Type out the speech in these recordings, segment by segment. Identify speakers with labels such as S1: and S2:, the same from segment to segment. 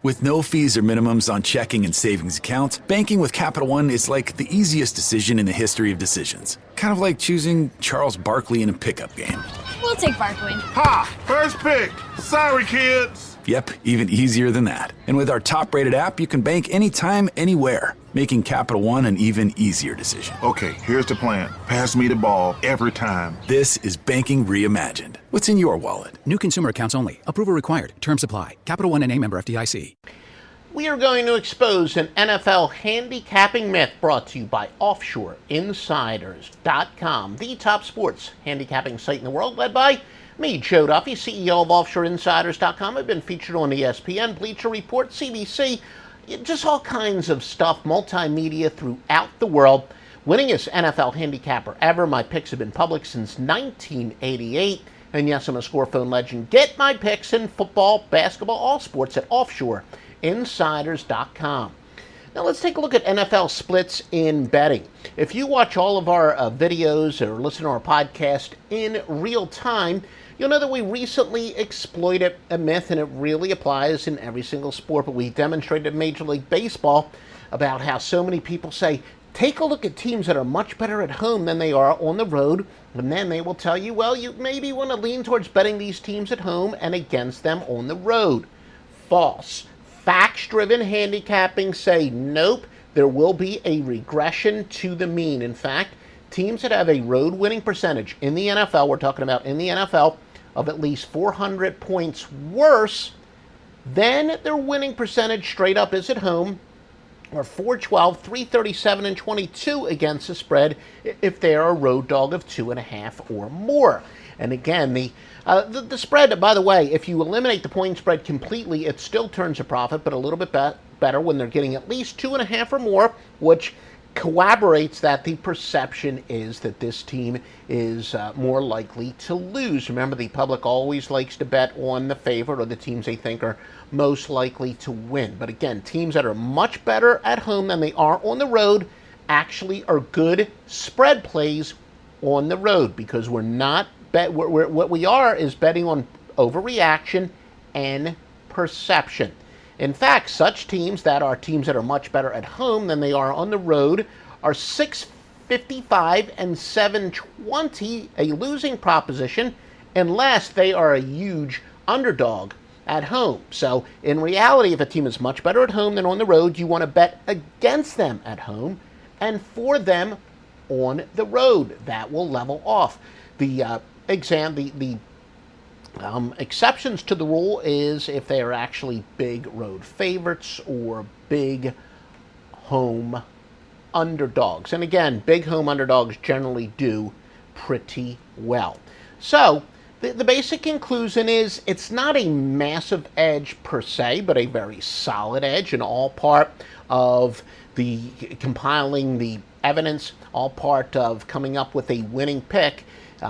S1: With no fees or minimums on checking and savings accounts, banking with Capital One is like the easiest decision in the history of decisions. Kind of like choosing Charles Barkley in a pickup game.
S2: We'll take Barkley.
S3: Ha! First pick. Sorry, kids.
S1: Yep, even easier than that. And with our top-rated app, you can bank anytime, anywhere, making Capital One an even easier decision.
S3: Okay, here's the plan. Pass me the ball every time.
S1: This is banking reimagined. What's in your wallet?
S4: New consumer accounts only. Approval required. Terms apply. Capital One N.A. member FDIC.
S5: We are going to expose an NFL handicapping myth brought to you by OffshoreInsiders.com, the top sports handicapping site in the world, led by me, Joe Duffy, CEO of OffshoreInsiders.com. I've been featured on ESPN, Bleacher Report, CBC, just all kinds of stuff, multimedia throughout the world. Winningest NFL handicapper ever. My picks have been public since 1988. And yes, I'm a score phone legend. Get my picks in football, basketball, all sports at OffshoreInsiders.com. Now let's take a look at NFL splits in betting. If you watch all of our videos or listen to our podcast in real time, you'll know that we recently exploited a myth, and it really applies in every single sport, but we demonstrated in Major League Baseball about how so many people say, take a look at teams that are much better at home than they are on the road, and then they will tell you, well, you maybe want to lean towards betting these teams at home and against them on the road. False. Facts-driven handicapping say, nope, there will be a regression to the mean. In fact, teams that have a road winning percentage in the NFL, we're talking about in the NFL, of at least 400 points worse than their winning percentage straight up is at home, or 412, 337, and 22 against the spread if they are a road dog of 2.5 or more. And again, the spread, by the way, if you eliminate the point spread completely, it still turns a profit, but a little bit better when they're getting at least 2.5 or more, which corroborates that the perception is that this team is more likely to lose. Remember, the public always likes to bet on the favorite or the teams they think are most likely to win. But again, teams that are much better at home than they are on the road actually are good spread plays on the road, because we're not what we are is betting on overreaction and perception. In fact, such teams that are much better at home than they are on the road are 655 and 720, a losing proposition, unless they are a huge underdog at home. So in reality, if a team is much better at home than on the road, you want to bet against them at home and for them on the road. That will level off. The exceptions to the rule is if they are actually big road favorites or big home underdogs. And again, big home underdogs generally do pretty well. So the basic conclusion is it's not a massive edge per se, but a very solid edge, and all part of the compiling the evidence, all part of coming up with a winning pick.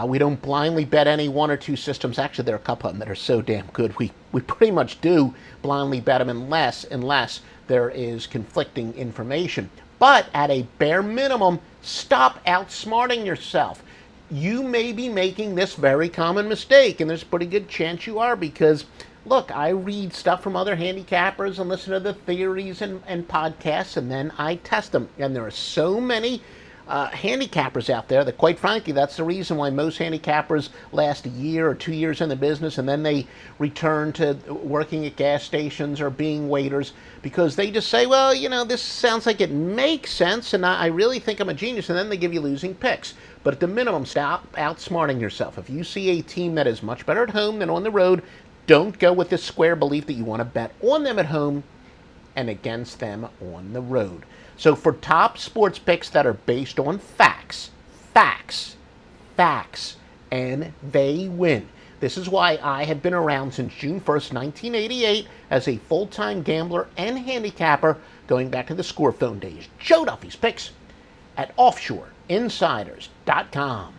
S5: We don't blindly bet any one or two systems. Actually, there are a couple of them that are so damn good. We pretty much do blindly bet them unless there is conflicting information. But at a bare minimum, stop outsmarting yourself. You may be making this very common mistake, and there's a pretty good chance you are, because, look, I read stuff from other handicappers and listen to the theories and podcasts, and then I test them. And there are so many handicappers out there that, quite frankly, that's the reason why most handicappers last a year or 2 years in the business and then they return to working at gas stations or being waiters, because they just say, well, this sounds like it makes sense and I really think I'm a genius, and then they give you losing picks. But at the minimum, stop outsmarting yourself. If you see a team that is much better at home than on the road, don't go with this square belief that you want to bet on them at home and against them on the road. So for top sports picks that are based on facts, and they win. This is why I have been around since June 1st, 1988 as a full-time gambler and handicapper, going back to the score phone days. Joe Duffy's picks at OffshoreInsiders.com.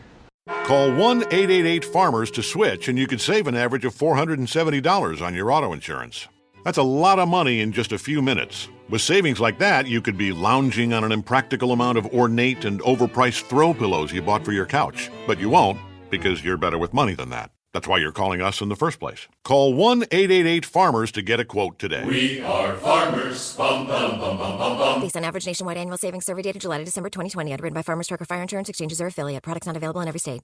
S6: Call 1-888-FARMERS to switch, and you could save an average of $470 on your auto insurance. That's a lot of money in just a few minutes. With savings like that, you could be lounging on an impractical amount of ornate and overpriced throw pillows you bought for your couch. But you won't, because you're better with money than that. That's why you're calling us in the first place. Call 1-888-FARMERS to get a quote today.
S2: We are farmers. Bum, bum, bum, bum, bum, bum.
S7: Based on average nationwide annual savings survey data July to December 2020. Underwritten by Farmers Trucker Fire Insurance Exchanges or affiliate. Products not available in every state.